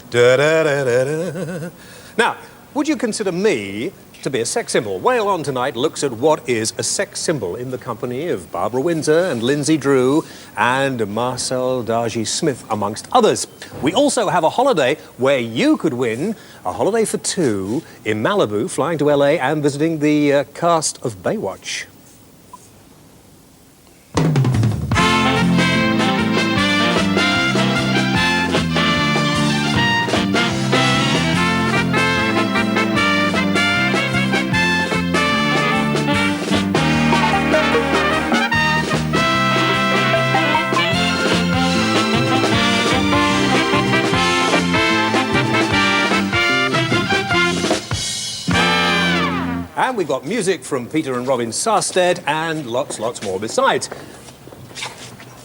Da-da-da-da-da. Now, would you consider me to be a sex symbol? Whale On tonight looks at what is a sex symbol in the company of Barbara Windsor and Linzi Drew and Marcel Dargy-Smith, amongst others. We also have a holiday where you could win a holiday for two in Malibu, flying to LA and visiting the cast of Baywatch. And we've got music from Peter and Robin Sarstedt and lots more besides.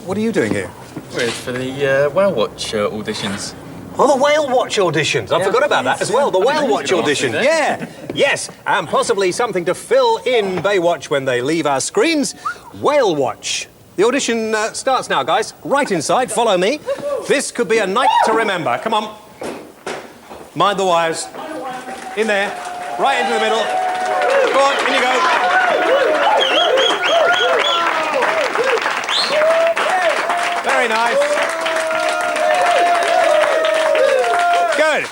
What are you doing here? We're for the Whale Watch auditions. Oh, the Whale Watch auditions. I forgot about that as well. The Whale Watch audition. Yeah. Yes. And possibly something to fill in Baywatch when they leave our screens. Whale Watch. The audition starts now, guys. Right inside. Follow me. This could be a night to remember. Come on. Mind the wires. In there. Right into the middle. Go on, in you go. Very nice. Good.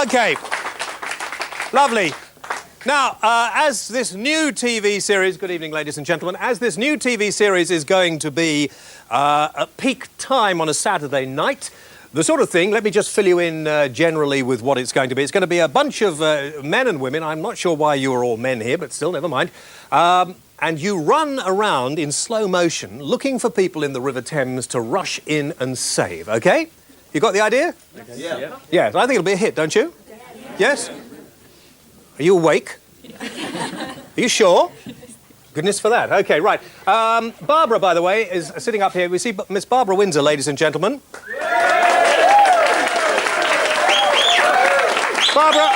Okay. Lovely. Now, as this new TV series, good evening, ladies and gentlemen, as this new TV series is going to be at peak time on a Saturday night, the sort of thing, let me just fill you in generally with what it's going to be. It's going to be a bunch of men and women. I'm not sure why you are all men here, but still, never mind. And you run around in slow motion looking for people in the River Thames to rush in and save, OK? You got the idea? Okay. Yeah. Yes, I think it'll be a hit, don't you? Yes? Are you awake? Are you sure? Goodness for that. OK, right. Barbara, by the way, is sitting up here. We see Miss Barbara Windsor, ladies and gentlemen. Barbara,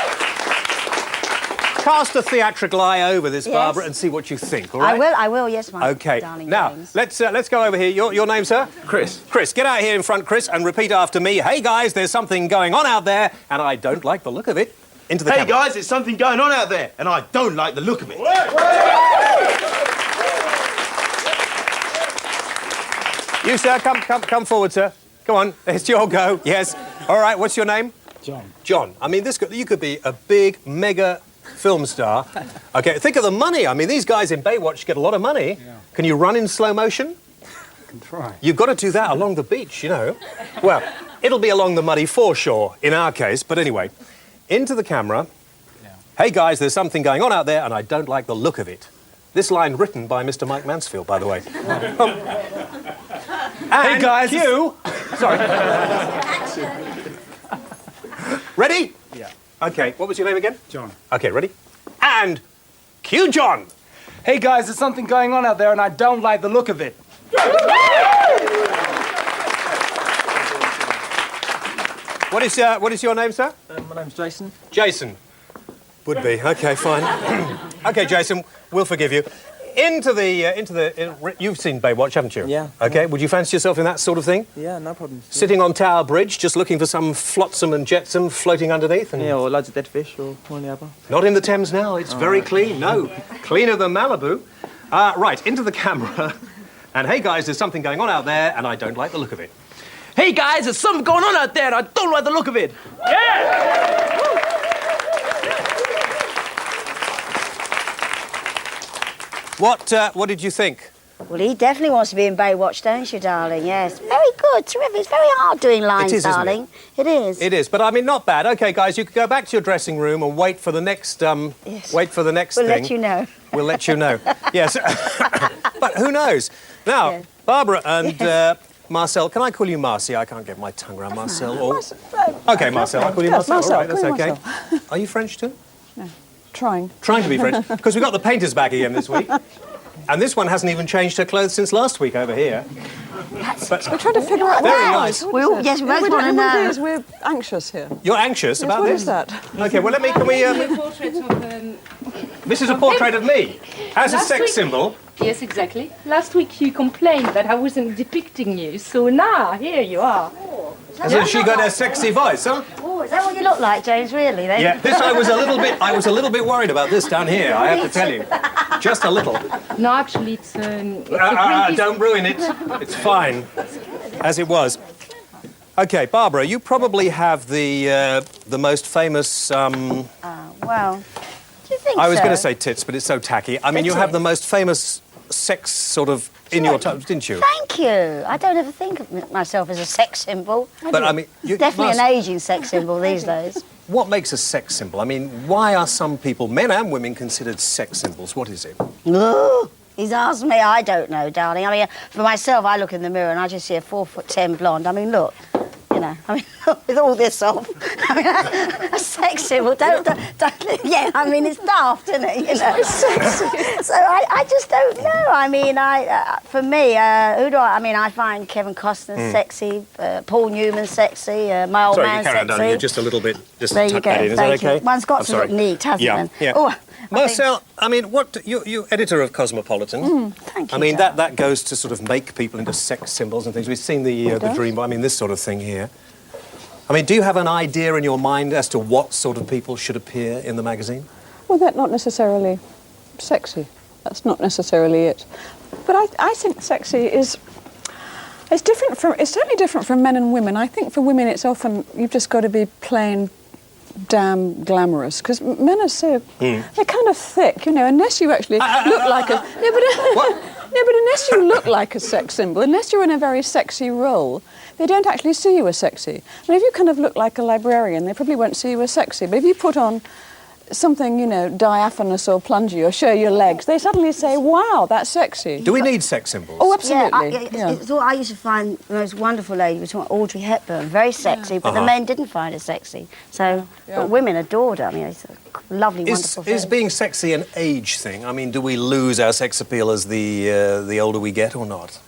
cast a theatrical eye over this, yes. Barbara, and see what you think, all right? I will, yes, my OK. darling Now, James. let's go over here. Your name, sir? Chris. Chris, get out here in front, Chris, and repeat after me. Hey, guys, there's something going on out there, and I don't like the look of it. Into the camera. Hey, guys, there's something going on out there, and I don't like the look of it. You, sir, come forward, sir. Come on, it's your go. Yes. All right, what's your name? John. John. I mean, you could be a big, mega film star. OK, think of the money. I mean, these guys in Baywatch get a lot of money. Yeah. Can you run in slow motion? I can try. You've got to do that along the beach, you know. Well, it'll be along the muddy foreshore in our case, but anyway. Into the camera. Yeah. Hey, guys, there's something going on out there, and I don't like the look of it. This line written by Mr. Mike Mansfield, by the way. Hey, guys. Cue. Sorry. Ready? Yeah. OK, what was your name again? John. OK, ready? And cue John. Hey, guys, there's something going on out there, and I don't like the look of it. What is your name, sir? My name's Jason. Jason. Would be. OK, fine. OK, Jason, we'll forgive you. Into the... You've seen Baywatch, haven't you? Yeah. OK, yeah. would you fancy yourself in that sort of thing? Yeah, no problem. Sitting on Tower Bridge, just looking for some flotsam and jetsam floating underneath? And... Yeah, or loads of dead fish, or one or the other. Not in the Thames now. It's very clean. No. Cleaner than Malibu. Right, into the camera. And, hey, guys, there's something going on out there, and I don't like the look of it. Hey, guys, there's something going on out there, and I don't like the look of it. Yeah! What did you think? Well, he definitely wants to be in Baywatch, don't you, darling? Yes. Very good, terrific. It's very hard doing lines, it is, darling. Isn't it? It is. It is, but I mean, not bad. OK, guys, you could go back to your dressing room and wait for the next, yes. wait for the next We'll thing. let you know. We'll let you know. Yes. But who knows? Now, Yeah. Barbara and Marcel, can I call you Marcy? I can't get my tongue around Marcel. Or... OK, Marcel, I'll call you Marcel. Marcel, All right, that's call me OK. Marcel. Are you French too? No. Trying. Trying to be French. Because we've got the painters back again this week. And this one hasn't even changed her clothes since last week over here. But We're trying to figure out very what nice. it is. We all, yes, we both want to know. We're anxious here. You're anxious Yes, about what this? is that? OK, well, can we... This is a portrait of me as a sex symbol. Yes, exactly. Last week you complained that I wasn't depicting you, so now here you are. Hasn't she got a sexy voice, huh? Oh, is that what you look like, James, really, then? Yeah, this I was a little bit worried about this down here, I have to tell you. Just a little. No, actually, it's a Don't ruin it. It's fine, as it was. Okay, Barbara, you probably have the most famous... Well, do you think I was so? going to say tits, but it's so tacky. I mean, you have the most famous sex sort of in your time, didn't you? Thank you. I don't ever think of myself as a sex symbol. But I mean, you Definitely must- an ageing sex symbol these days. What makes a sex symbol? I mean, why are some people, men and women, considered sex symbols? What is it? Ooh, he's asked me. I don't know, darling. I mean, for myself, I look in the mirror and I just see a 4'10" blonde. I mean, look. You know, I mean, with all this on, I mean, a sex symbol, don't, yeah, I mean, it's daft, isn't it, you know? So I just don't know. I mean, for me, who do I mean, I find Kevin Costner sexy, Paul Newman sexy, my old man carry on, sexy. darling. You just a little bit, just There you tuck go, that in. Is thank that okay? you. One's got I'm to sorry. look neat, hasn't Yeah, it? yeah. Oh, Marcel, I mean, what you editor of Cosmopolitan? Thank you, I mean, darling. that goes to sort of make people into sex symbols and things. We've seen the Dreamboys. I mean, this sort of thing here. I mean, do you have an idea in your mind as to what sort of people should appear in the magazine? Well, that's not necessarily sexy. That's not necessarily it. But I think sexy is... It's certainly different from men and women. I think for women it's often, you've just got to be plain damn glamorous, because men are so... They're kind of thick, you know, unless you actually look like a... Yeah, but unless you look like a sex symbol, unless you're in a very sexy role, they don't actually see you as sexy. I mean, if you kind of look like a librarian, they probably won't see you as sexy. But if you put on something, you know, diaphanous or plungy or show your legs, they suddenly say, wow, that's sexy. Do we need sex symbols? Oh, absolutely. It's what I used to find the most wonderful lady was Audrey Hepburn, very sexy, but the men didn't find her sexy. So, but women adored her. I mean, it's a lovely, wonderful Is thing. being sexy an age thing? I mean, do we lose our sex appeal as the older we get or not?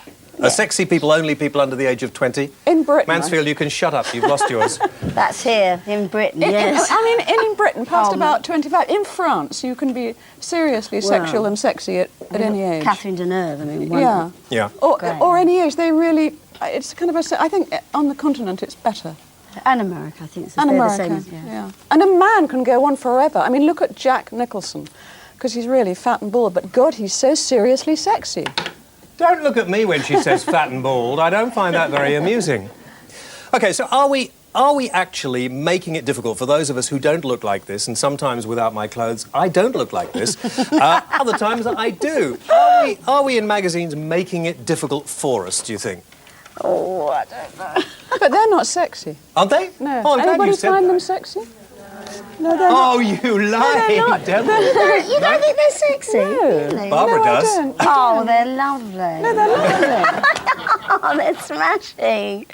Are sexy people only people under the age of 20? In Britain. Mansfield, you can shut up. You've lost yours. That's here in Britain, yes. I mean, in Britain, past about 25. In France, you can be seriously sexual and sexy at any age. Catherine Deneuve, I mean, Yeah. wonderful. Yeah. Or any age. They really... It's kind of a... I think on the continent it's better. And America, I think. And they're America, the same, yeah. And a man can go on forever. I mean, look at Jack Nicholson, because he's really fat and bald, but God, he's so seriously sexy. Don't look at me when she says fat and bald. I don't find that very amusing. OK, so are we actually making it difficult for those of us who don't look like this, and sometimes without my clothes, I don't look like this, other times I do. Are we in magazines making it difficult for us, do you think? Oh, I don't know. But they're not sexy. Aren't they? No. Oh, I'm glad Anybody you said find that. them sexy? No, they're not. Oh, you lying not. devil. You don't think they're sexy? No. Really? Barbara No, I does. don't. Oh, they're lovely. No, they're lovely. Oh, they're smashing.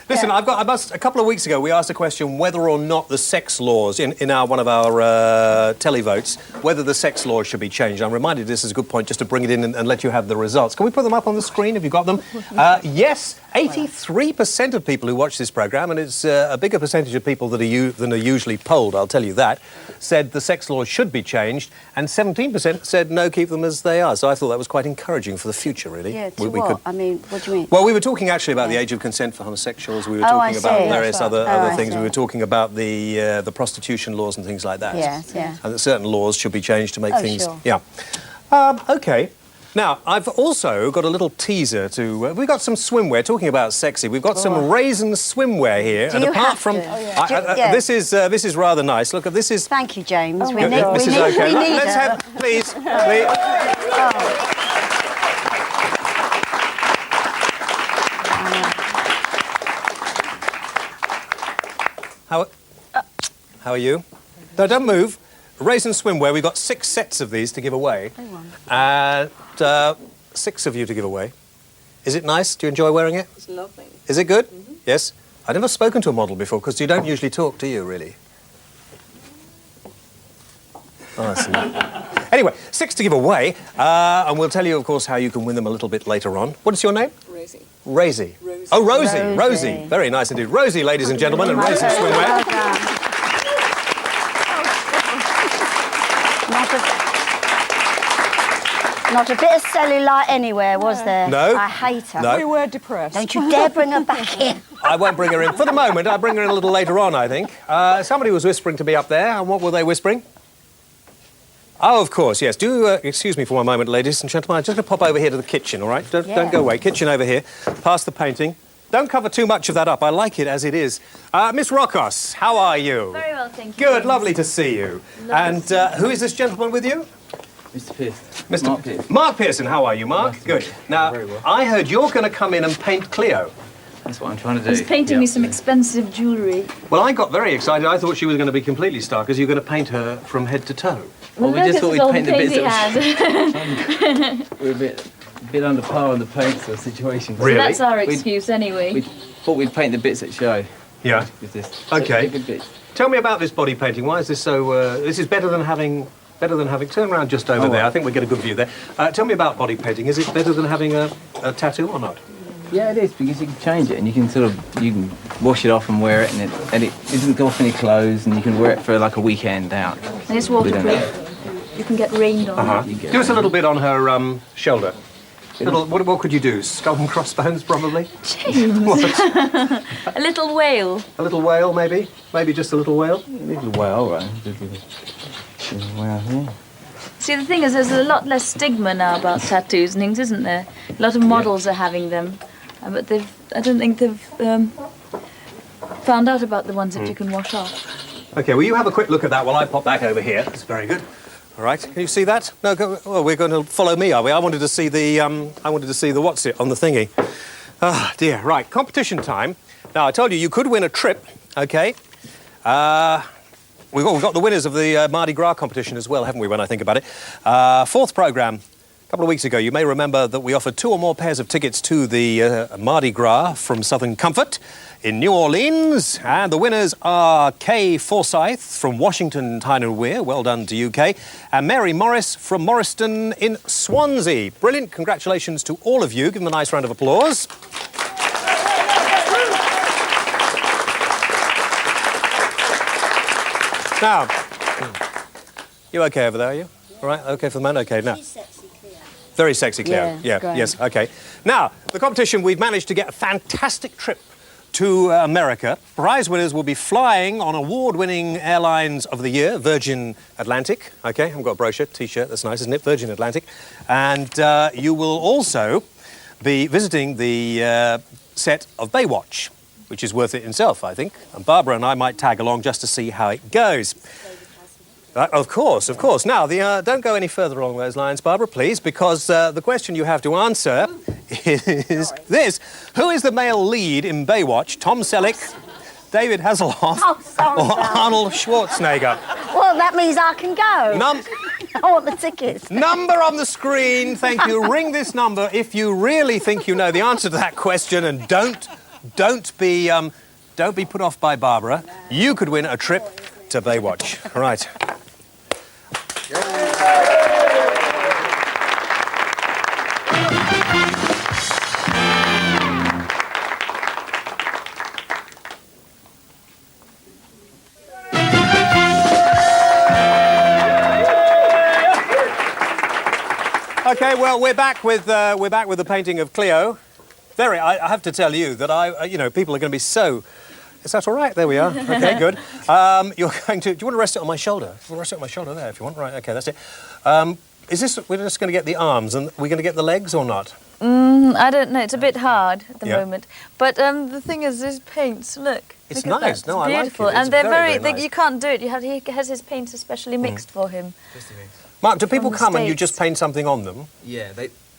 Listen, a couple of weeks ago, we asked a question whether or not the sex laws in one of our televotes, whether the sex laws should be changed. I'm reminded this is a good point just to bring it in and let you have the results. Can we put them up on the screen? Have you got them? Yes, 83% of people who watch this programme, and it's a bigger percentage of people than are usually polled, I'll tell you that, said the sex laws should be changed, and 17% said no, keep them as they are. So I thought that was quite encouraging for the future, really. Yeah, to what? I mean, what do you mean? Well, we were talking actually about the age of consent for homosexuals. We were Oh, I talking about see. various other I things. see. We were talking about the prostitution laws and things like that. Yes, yeah. And that certain laws should be changed to make Oh, things. sure. Yeah. OK. Now, I've also got a little teaser to... we've got some swimwear, talking about sexy. We've got some raisin swimwear here. Do and you apart have from... to? Oh, yeah. Yeah. This is rather nice. Look, this is... Thank you, James. Oh, we my need, God. we This is need, okay. we need Let's her. have... Please. How are you? No, don't move. Raisin swimwear, we've got 6 sets of these to give away. And 6 of you to give away. Is it nice? Do you enjoy wearing it? It's lovely. Is it good? Yes? I've never spoken to a model before, because you don't usually talk, do you, really? Oh, I see. Anyway, 6 to give away, and we'll tell you, of course, how you can win them a little bit later on. What is your name? Rosie. Rosie. Rosie. Oh, Rosie. Rosie. Rosie. Very nice indeed. Rosie, ladies and gentlemen, and Raisin swimwear. Not a bit of cellulite anywhere, was there? No. I hate her. No. We were depressed. Don't you dare bring her back in. I won't bring her in for the moment. I'll bring her in a little later on, I think. Somebody was whispering to me up there, and what were they whispering? Oh, of course, yes. Do excuse me for one moment, ladies and gentlemen. I'm just going to pop over here to the kitchen, all right? Don't go away. Kitchen over here. Past the painting. Don't cover too much of that up. I like it as it is. Miss Rocos, how are you? Very well, thank you. Good, lovely to see you. And who is this gentleman with you? Mr. Pearson. Mr. Mark Pearson. Mark Pearson, how are you, Mark? Good. Now, Very well. I heard you're going to come in and paint Cleo. That's what I'm trying to do. He's painting me some expensive jewellery. Well, I got very excited. I thought she was going to be completely stark, as you're going to paint her from head to toe. Well, we Look just at thought this we'd paint the old bits paint he that we're a bit under par on the paint sort of situation. Really? That's our excuse anyway. We thought we'd paint the bits that show. Yeah. With this. Okay. Good bits. Tell me about this body painting. Why is this so... this is better than having... Turn around just over there. right. I think we get a good view there. Tell me about body painting. Is it better than having a tattoo or not? Yeah, it is, because you can change it and you can wash it off and wear it, and it doesn't go off any clothes, and you can wear it for like a weekend out. And it's waterproof. You can get rained on. Do us a little bit on her shoulder. What could you do? Skull and crossbones, probably? James. A little whale. A little whale, maybe? Maybe just a little whale? A little whale, right? Little whale, yeah. See, the thing is, there's a lot less stigma now about tattoos and things, isn't there? A lot of models are having them, but I don't think they've found out about the ones that you can wash off. OK, well, you have a quick look at that while I pop back over here. That's very good. All right, can you see that? No, well, we're going to follow me, are we? I wanted to see the what's it on the thingy. Ah, dear. Right, competition time. Now, I told you could win a trip, OK? We've got the winners of the Mardi Gras competition as well, haven't we, when I think about it? Fourth programme. A couple of weeks ago, you may remember that we offered 2 or more pairs of tickets to the Mardi Gras from Southern Comfort in New Orleans. And the winners are Kay Forsyth from Washington, Tyne Weir. Well done to you, Kay. And Mary Morris from Morriston in Swansea. Brilliant. Congratulations to all of you. Give them a nice round of applause. Now, you OK over there, are you? All right, OK for the man? OK, now. Very sexy, Cleo. Yeah, great. Yes, OK. Now, the competition, we've managed to get a fantastic trip to America. Prize winners will be flying on award-winning airlines of the year, Virgin Atlantic. OK, I've got a brochure, T-shirt, that's nice, isn't it? Virgin Atlantic. And you will also be visiting the set of Baywatch, which is worth it in itself, I think. And Barbara and I might tag along just to see how it goes. Of course, of course. Now, don't go any further along those lines, Barbara, please, because the question you have to answer is this. Who is the male lead in Baywatch? Tom Selleck, David Hasselhoff, or Arnold Schwarzenegger? Well, that means I can go. I want the tickets. Number on the screen. Thank you. Ring this number if you really think you know the answer to that question, and don't be put off by Barbara. You could win a trip to Baywatch. All right. OK, well, we're back with the painting of Cleo. I have to tell you that people are going to be so. Is that all right? There we are. OK, good. You're going to. Do you want to rest it on my shoulder? We'll rest it on my shoulder there if you want. Right. OK, that's it. Is this? We're just going to get the arms, and we're going to get the legs or not? I don't know. It's a bit hard at the Yeah. moment. But the thing is, these paints. Look. It's look at nice. that. No, It's I like beautiful, it. It's and they're very, very nice. You can't do it. He has his paints especially mixed for him. Mark, do people the come and you States. just paint something on them? Yeah,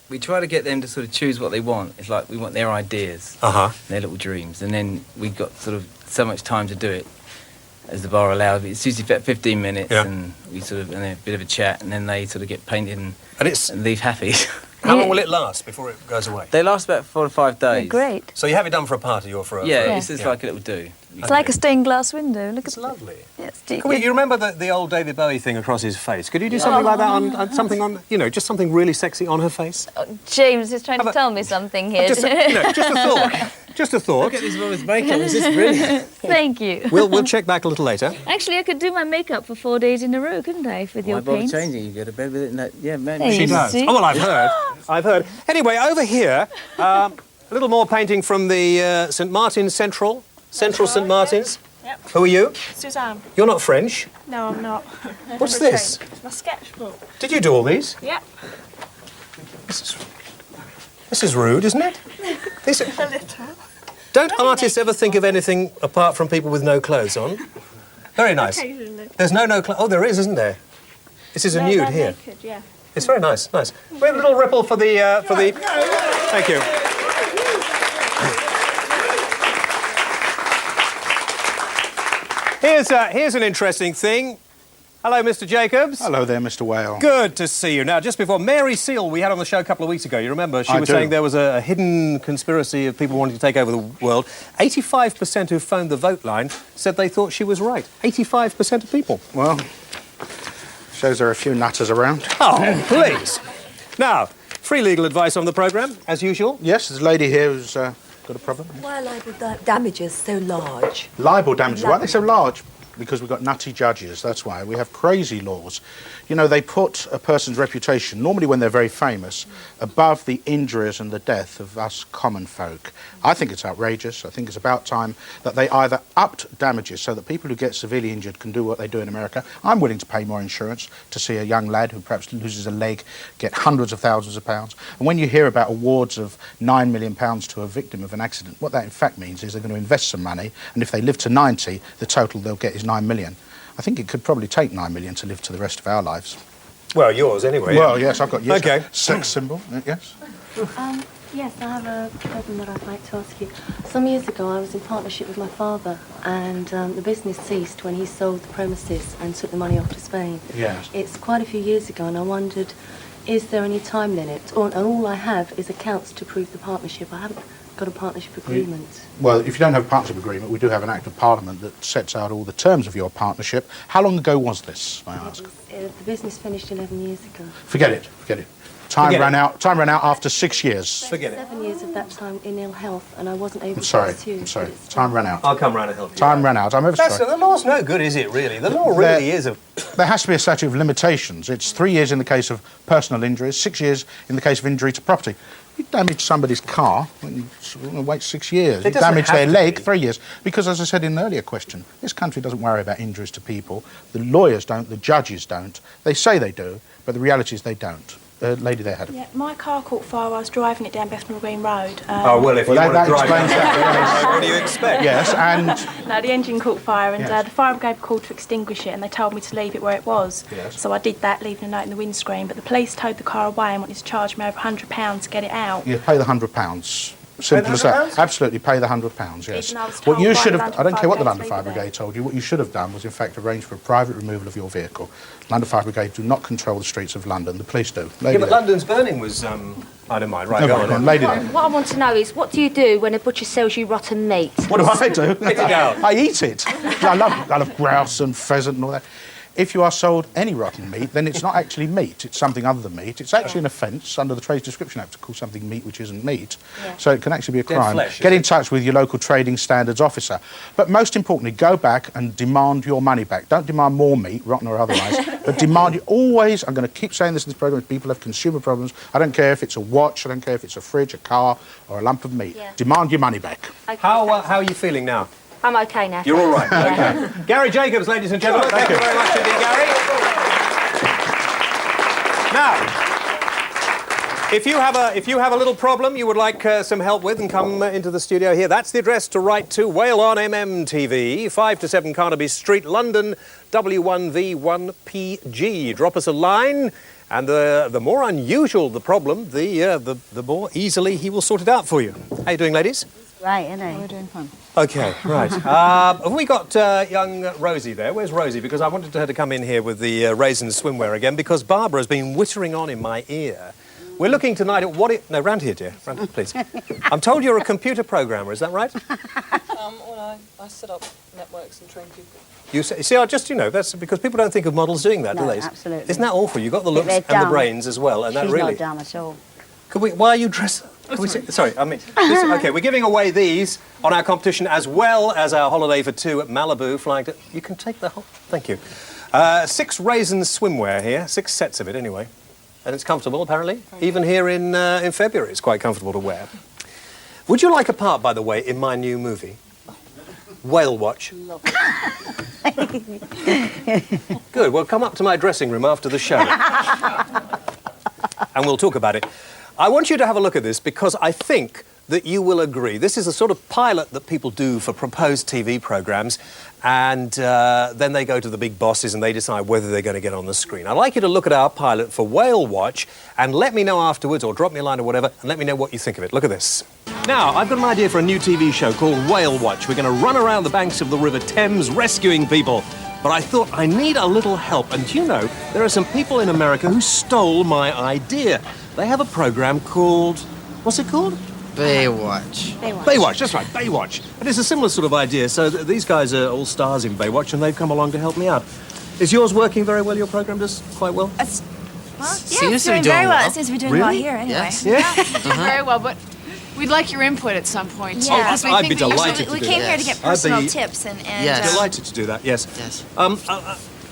we try to get them to sort of choose what they want. It's like we want their ideas, their little dreams, and then we've got sort of so much time to do it as the bar allows. It's usually about 15 minutes, Yeah. and we sort of and a bit of a chat, and then they sort of get painted and And leave happy. how long will it last before it goes away? They last about 4 to 5 days. Great. So you have it done for a party or for a... Yeah, for a- it's just like a little do. It's like a stained glass window. Look It's at lovely. Yes, You remember the old David Bowie thing across his face? Could you do something like that on something on, just something really sexy on her face? James is trying Have to a- tell me something here. Just a thought. just a thought. Look at this woman's makeup. This is brilliant. Thank you. We'll check back a little later. Actually, I could do my makeup for 4 days in a row, couldn't I, with your Why bother paints? changing? You go to bed with it. No, yeah, man. Hey, She you does. see? Oh, well, I've heard. I've heard. Anyway, over here, a little more painting from the St. Martin's Central St. Martin's. Yep. Who are you? Suzanne. You're not French. No, I'm not. What's this? It's my sketchbook. Did you do all these? Yep. This is rude, isn't it? These are... A little. Don't artists ever think of anything apart from people with no clothes on? Very nice. Occasionally. There's no clothes. Oh, there is, isn't there? This is a No, nude they're here. naked, yeah. It's very nice, nice. We have a little ripple for the Thank you. Here's an interesting thing. Hello, Mr. Jacobs. Hello there, Mr. Whale. Good to see you. Now, just before, Mary Seal, we had on the show a couple of weeks ago. You remember? She was saying there was a hidden conspiracy of people wanting to take over the world. 85% who phoned the vote line said they thought she was right. 85% of people. Well, shows there are a few nutters around. Oh, please. Now, free legal advice on the programme, as usual. Yes, there's a lady here who's got a problem. Why are libel damages so large? Libel damages. Why are they so large? Because we've got nutty judges, that's why. We have crazy laws. You know, they put a person's reputation, normally when they're very famous, above the injuries and the death of us common folk. I think it's outrageous. I think it's about time that they either upped damages so that people who get severely injured can do what they do in America. I'm willing to pay more insurance to see a young lad who perhaps loses a leg get hundreds of thousands of pounds. And when you hear about awards of £9 million to a victim of an accident, what that in fact means is they're going to invest some money, and if they live to 90, the total they'll get is 9 million. I think it could probably take 9 million to live to the rest of our lives. Well, yours anyway. Well, yes, I've got yes. Okay. Sex symbol, yes. Yes, I have a problem that I'd like to ask you. Some years ago, I was in partnership with my father, and the business ceased when he sold the premises and took the money off to Spain. Yes. It's quite a few years ago, and I wondered, is there any time limit? And all I have is accounts to prove the partnership. I haven't got a partnership agreement. Well, if you don't have a partnership agreement, we do have an Act of Parliament that sets out all the terms of your partnership. How long ago was this, may I ask? The business finished 11 years ago. Forget it, forget it. Time ran out after 6 years. Forget it. 7 years of that time in ill health, and I wasn't able to pursue. I'm sorry. Time ran out. I'll come round and help you. Time ran out. I'm ever That's, sorry. the law's no good, is it, really? The law really is a... There has to be a statute of limitations. It's 3 years in the case of personal injuries, 6 years in the case of injury to property. You damage somebody's car, you wait 6 years. You damage their leg, 3 years. Because, as I said in an earlier question, this country doesn't worry about injuries to people. The lawyers don't, the judges don't. They say they do, but the reality is they don't. Lady there had a... Yeah, my car caught fire while I was driving it down Bethnal Green Road. Oh, well, if you want to drive explains that. what do you expect? Yes, and... No, the engine caught fire, and Yes. the fire brigade called to extinguish it, and they told me to leave it where it was. Yes. So I did that, leaving a note in the windscreen, but the police towed the car away and wanted to charge me over £100 to get it out. You pay the £100. Simple as that. Absolutely, pay the £100, yes. Even I was What told you by should the have... London I don't care what the Fire London Brigade Fire to leave it Brigade told you. What you should have done was, in fact, arrange for a private removal of your vehicle. London Fire Brigade do not control the streets of London. The police do. Yeah, but London's burning was... I don't mind. Right, go on. Lady there. What I want to know is, what do you do when a butcher sells you rotten meat? What do I do? Spit it out. I eat it. I love grouse and pheasant and all that. If you are sold any rotten meat, then it's not actually meat. It's something other than meat. It's actually an offence under the Trade Description Act to call something meat which isn't meat. Yeah. So it can actually be a crime. flesh, Get in touch with your local trading standards officer. But most importantly, go back and demand your money back. Don't demand more meat, rotten or otherwise, but demand it always. I'm going to keep saying this in this programme. People have consumer problems. I don't care if it's a watch. I don't care if it's a fridge, a car, or a lump of meat. Yeah. Demand your money back. Okay, How are you feeling now? I'm okay now. You're all right. Yeah. Okay. Gary Jacobs, ladies and gentlemen. Thank you very much indeed, Gary. Now, if you have a little problem you would like some help with, and come into the studio here, that's the address to write to. Whale on MMTV, 5 to 7 Carnaby Street, London, W1V1PG. Drop us a line, and the more unusual the problem, the more easily he will sort it out for you. How you doing, ladies? Right, isn't it? We're doing fun. Okay, right. Have we got young Rosie there? Where's Rosie? Because I wanted her to come in here with the raisin swimwear again, because Barbara's been whittering on in my ear. We're looking tonight at what it... No, round here, dear. Round, please. I'm told you're a computer programmer, is that right? Well, I set up networks and train people. You see, I just, that's because people don't think of models doing that, do No, they? absolutely. Isn't that awful? You've got the looks They're and the dumb. brains as well, and that She's really... not dumb at all. Could we... Why are you dressed... Sorry, I mean, okay, we're giving away these on our competition as well as our holiday for two at Malibu flying to... You can take the whole... Thank you. 6 Raisins swimwear here, 6 sets of it anyway. And it's comfortable, apparently. Even here in February, it's quite comfortable to wear. Would you like a part, by the way, in my new movie? Whale Watch. Good, well, come up to my dressing room after the show. And we'll talk about it. I want you to have a look at this because I think that you will agree. This is a sort of pilot that people do for proposed TV programmes, and then they go to the big bosses and they decide whether they're going to get on the screen. I'd like you to look at our pilot for Whale Watch and let me know afterwards, or drop me a line or whatever, and let me know what you think of it. Look at this. Now, I've got an idea for a new TV show called Whale Watch. We're going to run around the banks of the River Thames rescuing people. But I thought I need a little help. And do you know, there are some people in America who stole my idea. They have a programme called... What's it called? Baywatch. Baywatch, that's right, Baywatch. And it's a similar sort of idea. So these guys are all stars in Baywatch and they've come along to help me out. Is yours working very well? Your programme does quite well? Well, yeah, it's doing very well. It seems to be doing well here anyway. Yes. Yeah? Very well, but we'd like your input at some point. Yeah. Oh, I'd be delighted to We do came that. here to get personal tips and Yes. Delighted to do that, yes. Yes.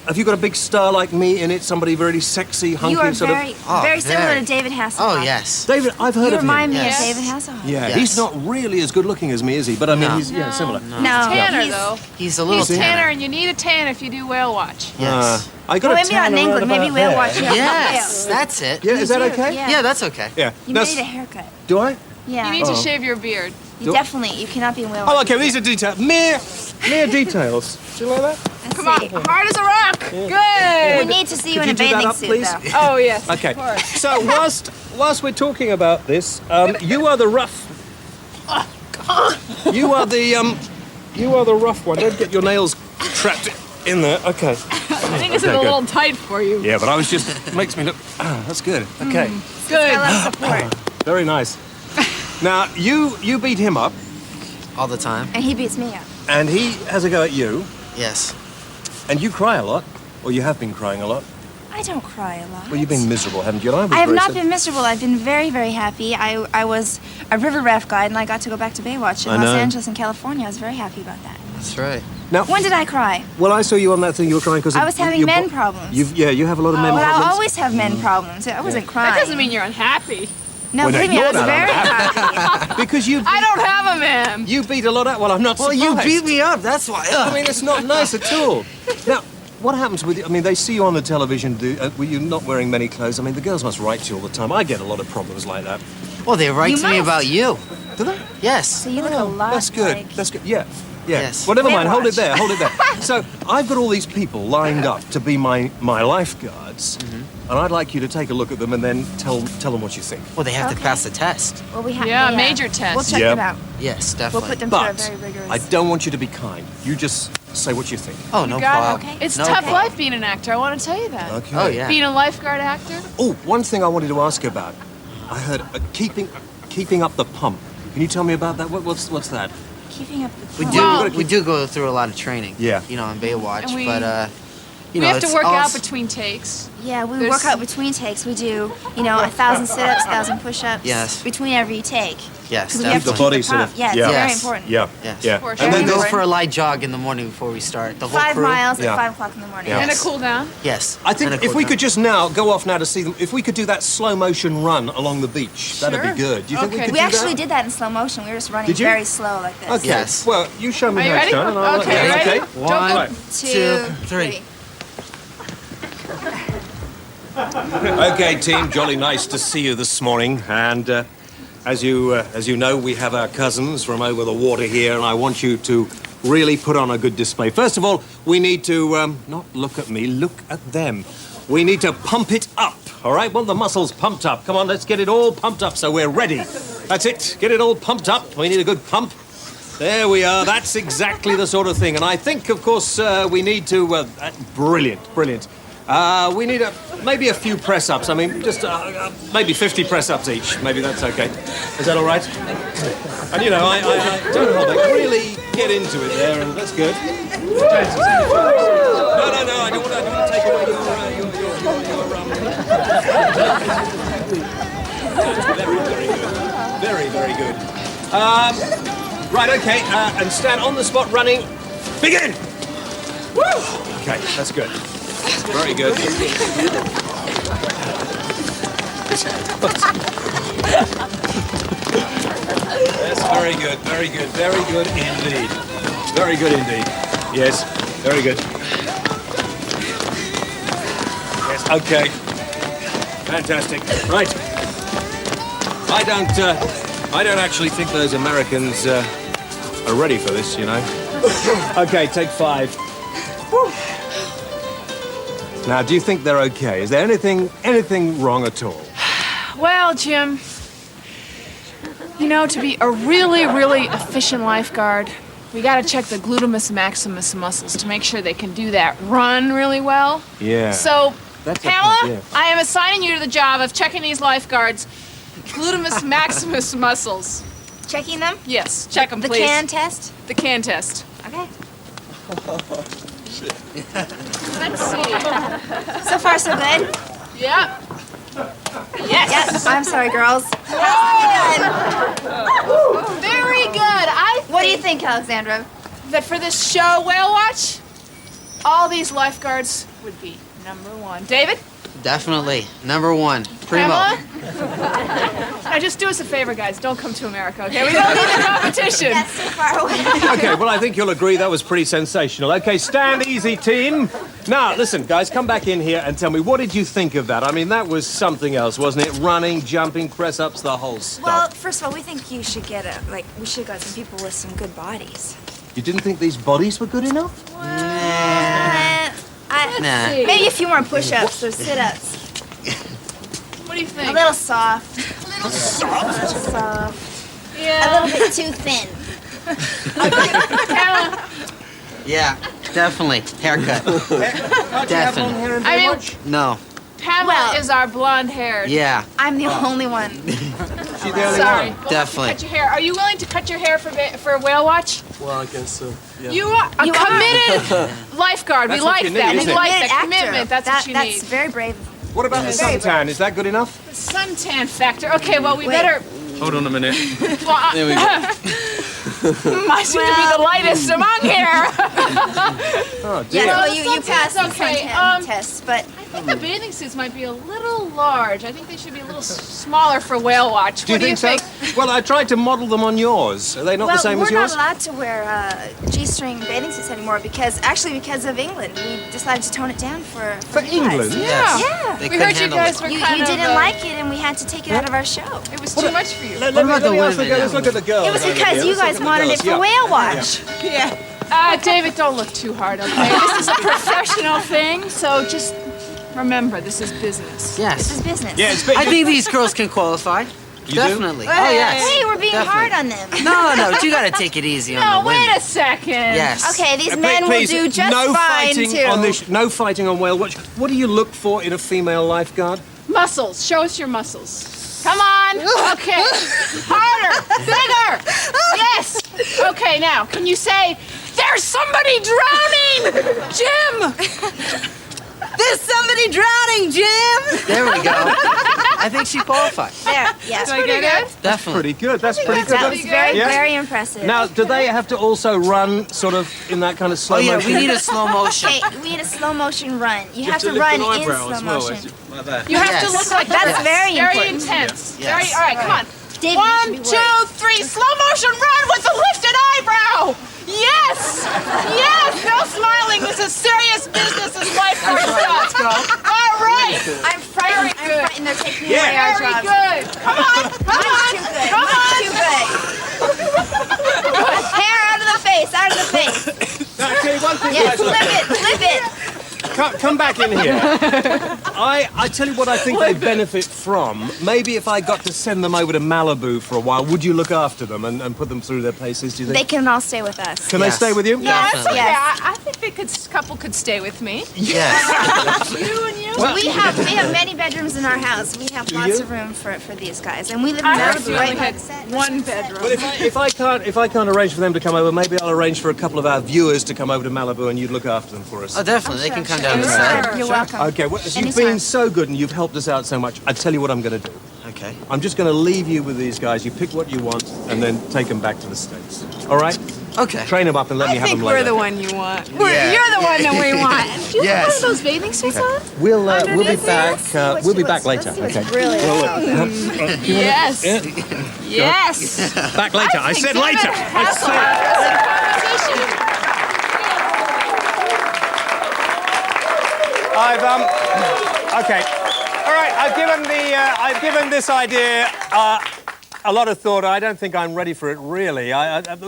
Have you got a big star like me in it? Somebody very sexy, hunky you are sort very, of... very similar to David Hasselhoff. Oh, yes. David, I've heard You of him. remind me Yes. of David Hasselhoff. Yeah, Yes. he's not really as good looking as me, is he? But I mean, No. he's similar. No, Tanner, he's- though. He's a little He's tanner, tanner. and you need a tan if you do Whale Watch. Yes. I got Well, a maybe not tan in around England. Maybe about Whale there. Watch. Yes, that's it. Yeah, is that You do, okay? yeah. Yeah, that's okay. Yeah. You Now, need a haircut. do I? Yeah. You need to shave your beard. You definitely. You cannot be in Whale Watch. Oh, okay, these are details. Mere details. Do you like that? Let's Come on, see. hard as a rock. We Good. need to see you Could in a you do that bathing up, suit, please? though. Oh yes. Okay. Of course. So whilst we're talking about this, you are the rough. You are the rough one. Don't get your nails trapped in there. Okay. I think this is a little tight for you. Yeah, but I was just makes me look. That's good. Okay. Good. Got a lot of support. Very nice. Now you beat him up, All the time. And he beats me up. and he has a go at you, Yes. and you cry a lot, or you have been crying a lot. I don't cry a lot. Well, you've been miserable, haven't you? And I have not been miserable. I've been very, very happy. I was a river raft guide, and I got to go back to Baywatch in I Los know. Angeles and California. I was very happy about that. That's right. Now, When did I cry? well, I saw you on that thing. You were crying because I was having men problems. You have a lot of men But I problems. always have men problems. I wasn't crying. That doesn't mean you're unhappy. No, Well, no, believe me, I you're was not very happy. Because you. I don't have a man. You beat a lot out. Well, I'm not Well, surprised. you beat me up. That's why. I mean, it's not nice at all. Now, what happens with you? I mean, they see you on the television. Were you not wearing many clothes? I mean, the girls must write to you all the time. I get a lot of problems like that. Well, they write You to me must. about you. Do they? Yes. So you look a lot That's good. like... That's good. Yeah. Yeah. Yes. Well, never mind. Hold it Baywatch. there. Hold it there. So I've got all these people lined up to be my lifeguards, and I'd like you to take a look at them and then tell them what you think. Well, they have to Okay. pass the test. Well, we have Yeah, major test. We'll check Yeah. them out. Yes, We'll definitely. put them through a But very rigorous... I don't want you to be kind. You just say what you think. Oh, no got it. problem. Okay. It's No tough problem. life being an actor. I want to tell you that. Okay. Oh, yeah. Being a lifeguard actor. Oh, one thing I wanted to ask you about. I heard keeping up the pump. Can you tell me about that? What's that? Keeping up the We pump. do. Well- we do go through a lot of training. Yeah. You know, on Baywatch, And we- but you We know, have to it's work all out s- between takes. Yeah, we There's- work out between takes. We do, 1,000 sit-ups, 1,000 push-ups. Yes. Between every take. Yes, 'Cause we have to the keep body the sort pump. of- Yeah, it's yeah. very Yes. important. Yeah. Yes. Yeah. For And sure. we And go then- for a light jog in the morning before we start. The whole 5 crew. miles Yeah. at 5 o'clock in the morning. Yeah. And a cool down. Yes. I think and a if cool we down. could just now go off now to see them, if we could do that slow motion run along the beach, that'd Sure. be good. Do you think we Okay. could We do actually that? did that in slow motion. We were just running Did you? very slow like this. Okay. Yes. Well, you show me Are you how it's ready? done. and I'll- Okay, yeah, ready? okay. One, Right. 2, 3. Okay, team. Jolly nice to see you this morning. And as you know, we have our cousins from over the water here, and I want you to really put on a good display. First of all, we need to not look at me, look at them. We need to pump it up. All right, want the muscles pumped up. Come on, let's get it all pumped up so we're ready. That's it. Get it all pumped up. We need a good pump. There we are. That's exactly the sort of thing. And I think, of course, we need to... brilliant. We need maybe a few press-ups. I mean, just maybe 50 press-ups each. Maybe that's okay. Is that all right? And, I don't hold it. Really get into it there, and that's good. No, I don't want to take away your very good. Very, very good. Right, okay, and stand on the spot running. Begin! Woo! Okay, that's good. Very good. That's very good, very good, very good indeed. Very good indeed. Yes, very good. Yes, okay. Fantastic. Right. I don't actually think those Americans are ready for this, you know. Okay, take 5. Now, do you think they're okay? Is there anything wrong at all? Well, Jim, you know, to be a really, really efficient lifeguard, we gotta check the gluteus maximus muscles to make sure they can do that run really well. Yeah. So, That's Pamela, yeah. I am assigning you to the job of checking these lifeguards' gluteus maximus muscles. Checking them? Yes, check them, The please. can test? The can test. Okay. Let's see. So far, so good? Yep. Yes. Yes. I'm sorry, girls. Very good. What do you think, Alexandra? That for this show, Whale Watch, all these lifeguards would be #1. David? Definitely. #1. Primo. Pamela? Now just do us a favor, guys. Don't come to America, okay? We don't need the competition. That's too far away. Okay, well, I think you'll agree that was pretty sensational. Okay, stand easy, team. Now, listen, guys, come back in here and tell me, what did you think of that? I mean, that was something else, wasn't it? Running, jumping, press-ups, the whole stuff. Well, first of all, we think you should get we should have got some people with some good bodies. You didn't think these bodies were good enough? Nah. Maybe a few more push-ups or sit-ups. What do you think? A little soft. A little soft. Yeah. A little bit too thin. Yeah, definitely. Haircut. Definitely. I mean, No. Pamela is our blonde-haired. Yeah, I'm the only one. She's the only Sorry. one. We'll Definitely. Cut your hair. Are you willing to cut your hair for Whale Watch? Well, I guess so. Yeah. You are a committed lifeguard. That's we what like you need, that. isn't We it? like Committed that actor. commitment. That's what you need. That's very brave. What about the suntan? Is that good enough? The suntan factor. Okay, well, we Wait. better... Hold on a minute. Well, There we go. I seem to be the lightest among here. Oh, dear. Yeah, well, you passed the okay. suntan test, but I think the bathing suits might be a little large. I think they should be a little smaller for Whale Watch. Do you think so? Well, I tried to model them on yours. Are they not the same as we're yours? not allowed to wear G-string bathing suits anymore because of England. We decided to tone it down for England? guys. Yeah. Yeah. They We couldn't heard you handle guys it. were You kind of... didn't like it, and we had to take it out of our show. It was too much for you. Let about the me ask the women girl. Let's look at the girls. It was over because here. you Let's look guys at the wanted girls. it for Yeah. Whale Watch. David, don't look too hard, okay? This is a professional thing, so just remember, this is business. This is Yes. business. Yeah, it's big. I think these girls can qualify. You do? Definitely. Oh, yes. Hey, we're being Definitely. hard on them. No, you gotta take it easy on No, the women. wait a second. Yes. Okay, these Please- men will please, do just no fine fighting too. on this. No fighting on Whale Watch. What do you look for in a female lifeguard? Muscles. Show us your muscles. Come on. Okay. Harder. Bigger. Yes. Okay, now, can you say, there's somebody drowning, Jim? There's somebody drowning, Jim! There we go. I think she qualified. There, yes. Did I get it? Definitely. Pretty good. That's pretty good. That was very, Yeah. very impressive. Now, do they have to also run sort of in that kind of slow Oh, yeah, motion? we need a slow motion. Okay, we need a slow motion run. You have to lift run an in eyebrow slow as well, motion. like that. You have Yes. to look like That's this. very important. intense. Yes. Very, all right, come on. David, you 1, should be 2, worried. 3, slow motion run with the lifted eyebrow. Yes! Yes! No smiling. This is serious business. This lifeguard stuff. All right. I'm frightened. I'm frightened. They're taking away our Very jobs. good. Come on. Come on. Too good. Come on. Too good. Hair out of the face. Out of the face. Now, I tell you one thing, Yes, guys. Look, flip it. Flip it. come back in here. I tell you what I think they benefit from. Maybe if I got to send them over to Malibu for a while, would you look after them and put them through their paces, do you think? They can all stay with us. Can they stay with you? No, that's Definitely. okay. Yes. I think they couple could stay with me. Yes. You and you. We have many bedrooms in our house. We have lots of room for these guys, and we live in I Malibu actually right only by had the set. one bedroom. Well, if I can't arrange for them to come over, maybe I'll arrange for a couple of our viewers to come over to Malibu and you'd look after them for us. Oh, definitely. They can come down the side. You're welcome. Okay, well, you've Anytime. been so good and you've helped us out so much. I tell you what I'm going to do. Okay. I'm just going to leave you with these guys. You pick what you want and then take them back to the States. All right? Okay. Train them up and let me have them later. We're the one you want. Yeah. You're the one that we want. Do you have one Yes. of those bathing suits on? We'll be Underneath back. We'll be back later. Okay. Brilliant. Yes. Yes. Back later. I said later. I said. Okay. All right. I've given this idea a lot of thought. I don't think I'm ready for it, really.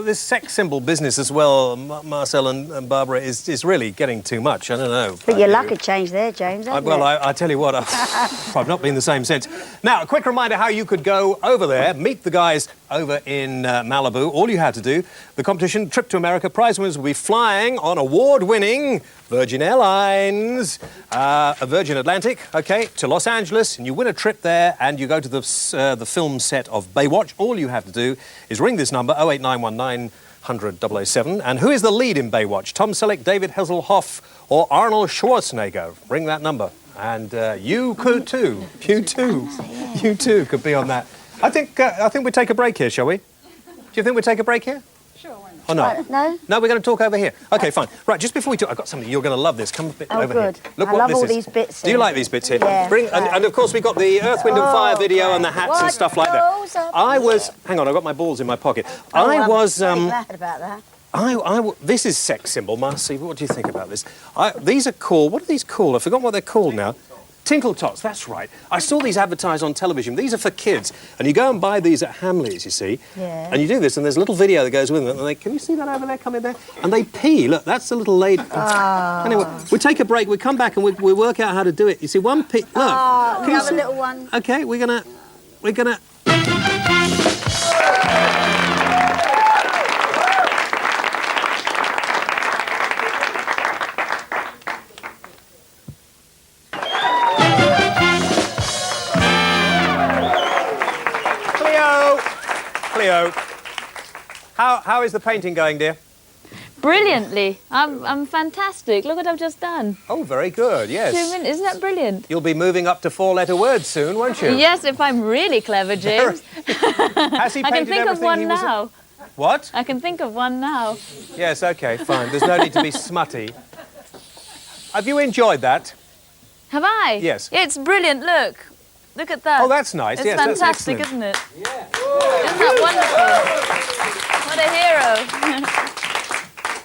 This sex symbol business as well, Marcel and Barbara, is really getting too much. I don't know. But your luck had changed there, James, hasn't it? I tell you what, I've not been the same since. Now, a quick reminder how you could go over there, meet the guys over in Malibu. All you had to do, the competition, Trip to America, prize winners will be flying on award-winning Virgin Airlines, a Virgin Atlantic, okay, to Los Angeles, and you win a trip there, and you go to the film set of Baywatch. All you have to do is ring this number, 08919 100 007. And who is the lead in Baywatch? Tom Selleck, David Hasselhoff, or Arnold Schwarzenegger? Ring that number. And you could too. You too. You too could be on that. I think we take a break here, shall we? Do you think we take a break here? Sure, why not? Or not? No? No, we're going to talk over here. Okay, fine. Right, just before we talk, I've got something you're going to love this. Come a bit over good. here. Look I what love this all is. these bits Do you here. like these bits here? Yeah. And of course, we've got the Earth, Wind and Fire video and the hats and What stuff like goes that. up Hang on, I've got my balls in my pocket. I'm glad about that. This is sex symbol, Marcy. What do you think about this? These are called, what are these called? I've forgotten what they're called now. Tinkle Tots, that's right. I saw these advertised on television. These are for kids. And you go and buy these at Hamleys, you see. Yeah. And you do this, and there's a little video that goes with them. And can you see that over there? Come in there. And they pee. Look, that's the little lady. Anyway, we take a break. We come back and we work out how to do it. You see, one pee. Look. Can you Another see? little one. Okay, we're gonna. Cleo, how is the painting going, dear? Brilliantly. I'm fantastic. Look what I've just done. Oh, very good, yes. 2 minutes. Isn't that brilliant? You'll be moving up to 4-letter words soon, won't you? Yes, if I'm really clever, James. Has he I can painted think of everything one he was... now. What? I can think of one now. Yes, OK, fine. There's no need to be smutty. Have you enjoyed that? Have I? Yes. It's brilliant. Look at that. Oh, that's nice. It's Yes, that's fantastic, excellent. isn't it? Yeah. Isn't that wonderful? What a hero.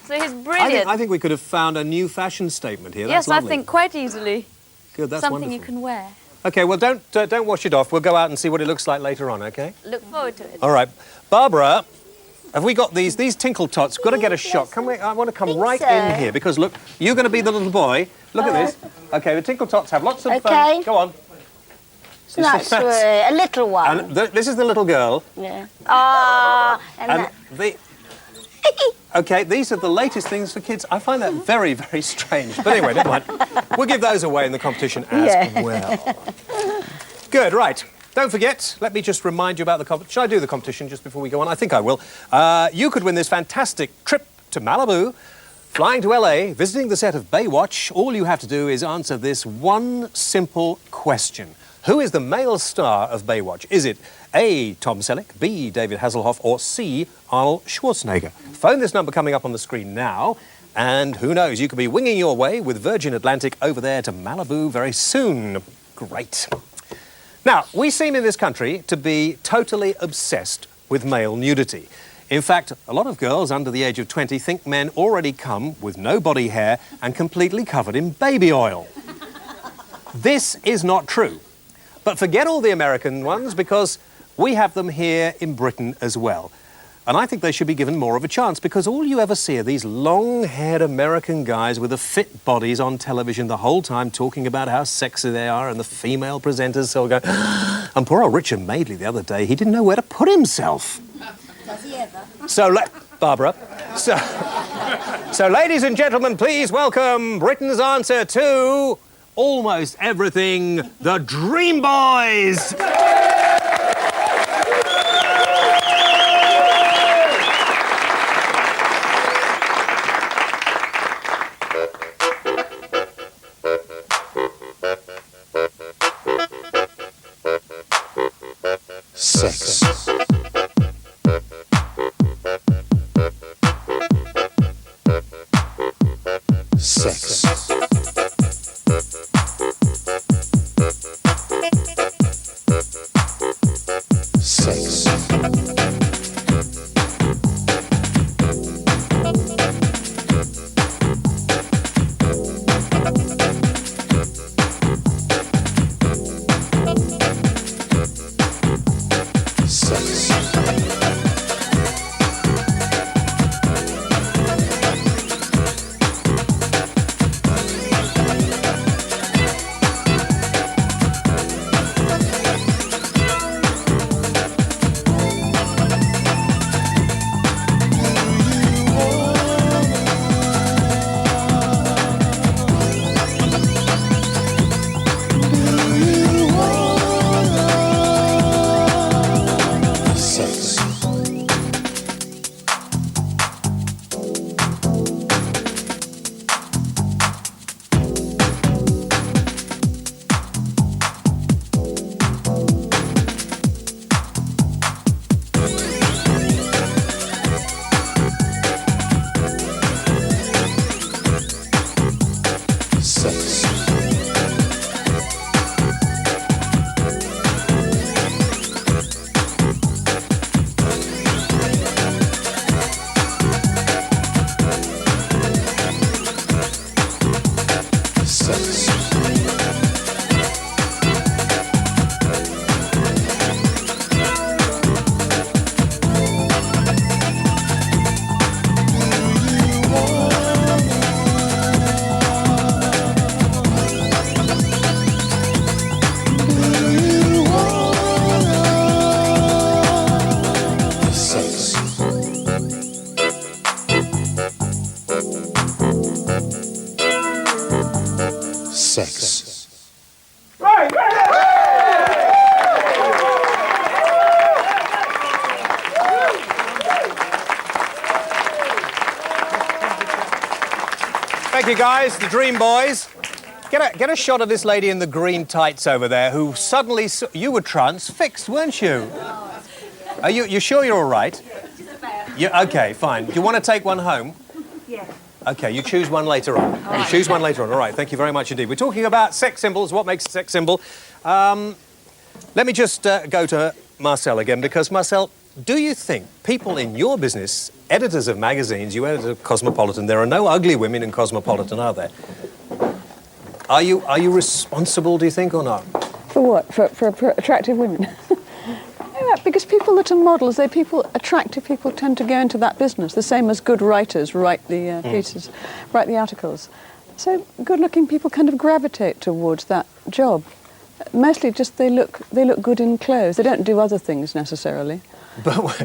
So he's brilliant. I think we could have found a new fashion statement here. Yes, That's lovely. I think quite easily. Good, that's Something wonderful. you can wear. OK, well, don't wash it off. We'll go out and see what it looks like later on, OK? Look forward to it. All right. Barbara, have we got these Tinkle Tots? We've got to get a shot. I want to come right in here because, look, you're going to be the little boy. Look at this. OK, the Tinkle Tots have lots of... Okay. Go on. It's not sweet. A little one. And this is the little girl. Yeah. Ah, And OK, these are the latest things for kids. I find that very, very strange. But anyway, never mind. We'll give those away in the competition as well. Good, right. Don't forget, let me just remind you about the competition. Should I do the competition just before we go on? I think I will. You could win this fantastic trip to Malibu, flying to LA, visiting the set of Baywatch. All you have to do is answer this one simple question. Who is the male star of Baywatch? Is it A, Tom Selleck, B, David Hasselhoff, or C, Arnold Schwarzenegger? Phone this number coming up on the screen now, and who knows, you could be winging your way with Virgin Atlantic over there to Malibu very soon. Great. Now, we seem in this country to be totally obsessed with male nudity. In fact, a lot of girls under the age of 20 think men already come with no body hair and completely covered in baby oil. This is not true. But forget all the American ones because we have them here in Britain as well. And I think they should be given more of a chance because all you ever see are these long-haired American guys with the fit bodies on television the whole time talking about how sexy they are and the female presenters all go... And poor old Richard Madeley the other day, he didn't know where to put himself. Does he ever? Barbara. So, ladies and gentlemen, please welcome Britain's answer to... almost everything, the Dreamboys! Sex. Sex. Sex. Sex. Thank you, guys, the Dreamboys. Get a shot of this lady in the green tights over there who suddenly... You were transfixed, weren't you? Are you sure you're all right? OK, fine. Do you want to take one home? Yeah. OK, you choose one later on. You choose one later on. All right, thank you very much indeed. We're talking about sex symbols, what makes a sex symbol. Let me just go to Marcel again, because, Marcel, do you think people in your business, editors of magazines, you edit Cosmopolitan, there are no ugly women in Cosmopolitan, are there? Are you responsible, do you think, or not? For what? For attractive women? Yeah, because people that are models, attractive people tend to go into that business, the same as good writers write the pieces, write the articles. So good-looking people kind of gravitate towards that job. Mostly just they look good in clothes. They don't do other things necessarily.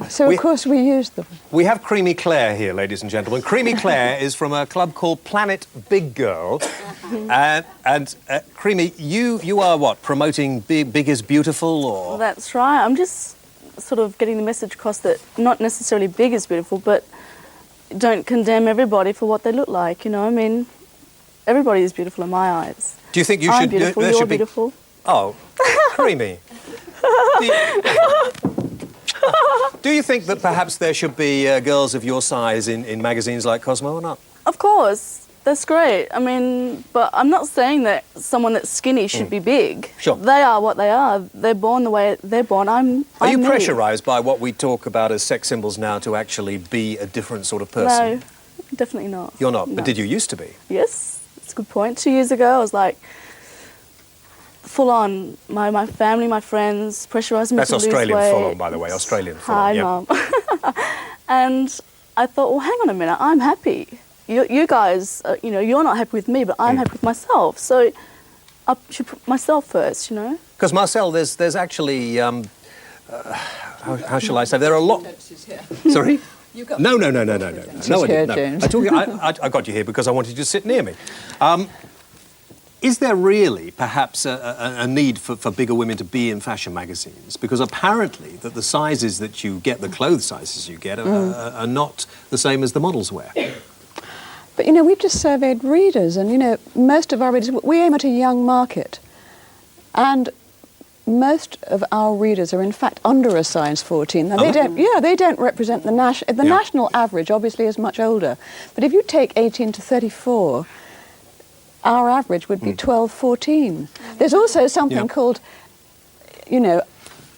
So, of course, we use them. We have Creamy Claire here, ladies and gentlemen. Creamy Claire is from a club called Planet Big Girl. And Creamy, you are what, promoting big is beautiful, or...? Well, that's right. I'm just sort of getting the message across that not necessarily big is beautiful, but don't condemn everybody for what they look like, you know? I mean, everybody is beautiful in my eyes. Do you think you I'm should... beautiful, you're beautiful. Oh, Creamy. Do you think that perhaps there should be girls of your size in magazines like Cosmo or not? Of course, that's great. I mean, but I'm not saying that someone that's skinny should be big. Sure. They are what they are. They're born the way they're born. Are you me. pressurised by what we talk about as sex symbols now to actually be a different sort of person? No, definitely not. You're not, No. but did you used to be? Yes, that's a good point. 2 years ago, I was like, full on. My family, my friends pressurised me That's to lose Australian weight. full on, by the way. Australian full on. Hi, Yep. Mum. And I thought, well, hang on a minute. I'm happy. You guys, you're not happy with me, but I'm happy with myself. So I should put myself first, you know. Because Marcel, there's actually how shall I say? There are a lot. Sorry. No. No, I didn't. No. I got you here because I wanted you to sit near me. Is there really, perhaps, a need for bigger women to be in fashion magazines? Because apparently that the sizes that you get, the clothes sizes you get, are not the same as the models wear. But, we've just surveyed readers, and, most of our readers, we aim at a young market. And most of our readers are in fact under a size 14. Now, they don't represent the national average. Obviously, is much older, but if you take 18 to 34, our average would be 12, 14. There's also something called, you know,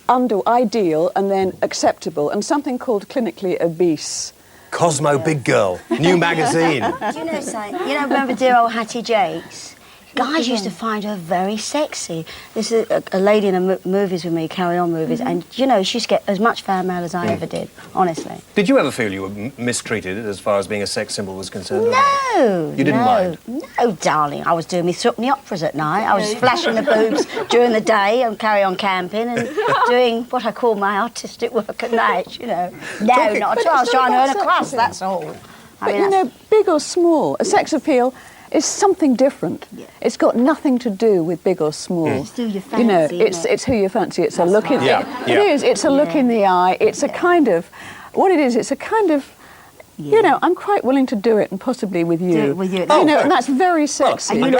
under ideal and then acceptable, and something called clinically obese. Cosmo Big Girl, new magazine. Do you know something? You know, remember dear old Hattie Jakes? Guys used to find her very sexy. This is a lady in movies with me, Carry On movies, and, you know, she used to get as much fan mail as I ever did, honestly. Did you ever feel you were mistreated as far as being a sex symbol was concerned? No. You didn't mind? No, darling. I was doing me Threepenny operas at night. I was flashing the boobs during the day and Carry On camping and doing what I call my artistic work at night, you know. No, not at all. I was trying to earn a crust, that's all. But, you know, big or small, a sex appeal is something different. Yeah. It's got nothing to do with big or small. It's who you fancy. You know, it's who you fancy. It's a look in it is. It's a look in the eye. It's a kind of what it is. It's a kind of. You know, I'm quite willing to do it, and possibly with you. Do it with you. You know, and that's very sexy. Well,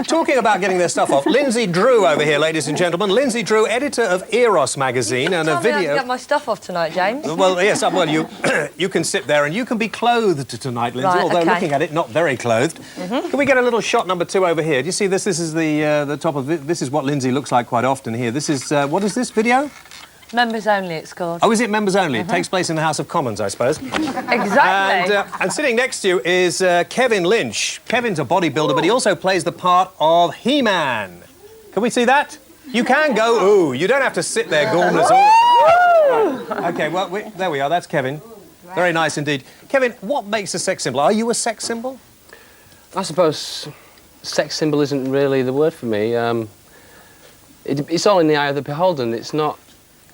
talking about getting their stuff off, Linzi Drew over here, ladies and gentlemen. Linzi Drew, editor of Eros magazine, and a video. I get my stuff off tonight, James. Well, yes. Well, you can sit there and you can be clothed tonight, Linzi. Right, although looking at it, not very clothed. Can we get a little shot number 2 over here? Do you see this? This is the top of it. This is what Linzi looks like quite often here. This is what is this video? Members only, it's called. Oh, is it members only? It takes place in the House of Commons, I suppose. Exactly. And sitting next to you is Kevin Lynch. Kevin's a bodybuilder, but he also plays the part of He-Man. Can we see that? You can go, ooh. You don't have to sit there gormless all... OK, well, there we are. That's Kevin. Very nice indeed. Kevin, what makes a sex symbol? Are you a sex symbol? I suppose sex symbol isn't really the word for me. It's all in the eye of the beholder.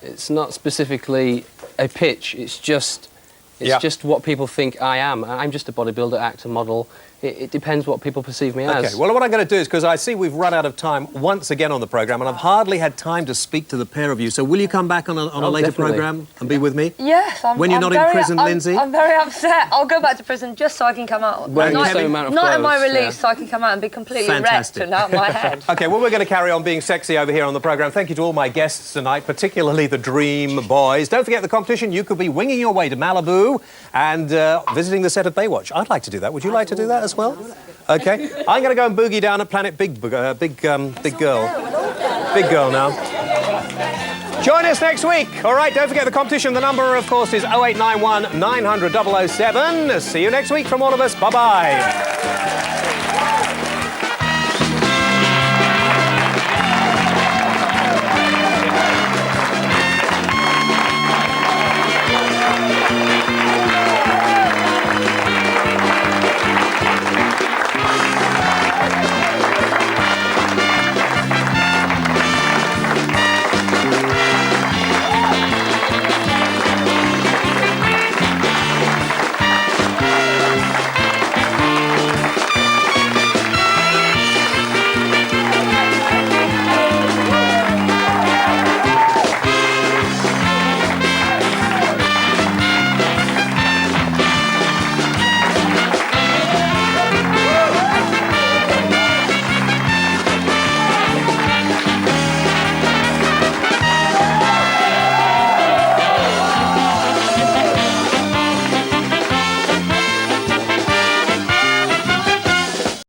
It's not specifically a pitch. It's just what people think I am. I'm just a bodybuilder, actor, model. It depends what people perceive me as. OK, well, what I'm going to do is, because I see we've run out of time once again on the programme, and I've hardly had time to speak to the pair of you, so will you come back on a later definitely. programme and be with me? Yes, when you're not in prison, Linzi? I'm very upset. I'll go back to prison just so I can come out. Wearing the same amount of not at clothes, my release, so I can come out and be completely wrecked and out of my head. OK, well, we're going to carry on being sexy over here on the programme. Thank you to all my guests tonight, particularly the Dreamboys. Don't forget the competition. You could be winging your way to Malibu and visiting the set of Baywatch. I'd like to do that. Would you like to do that as well? OK. I'm going to go and boogie down at Planet Big Girl. Big Girl now. Join us next week. All right, don't forget the competition. The number, of course, is 0891 900 007. See you next week from all of us. Bye-bye.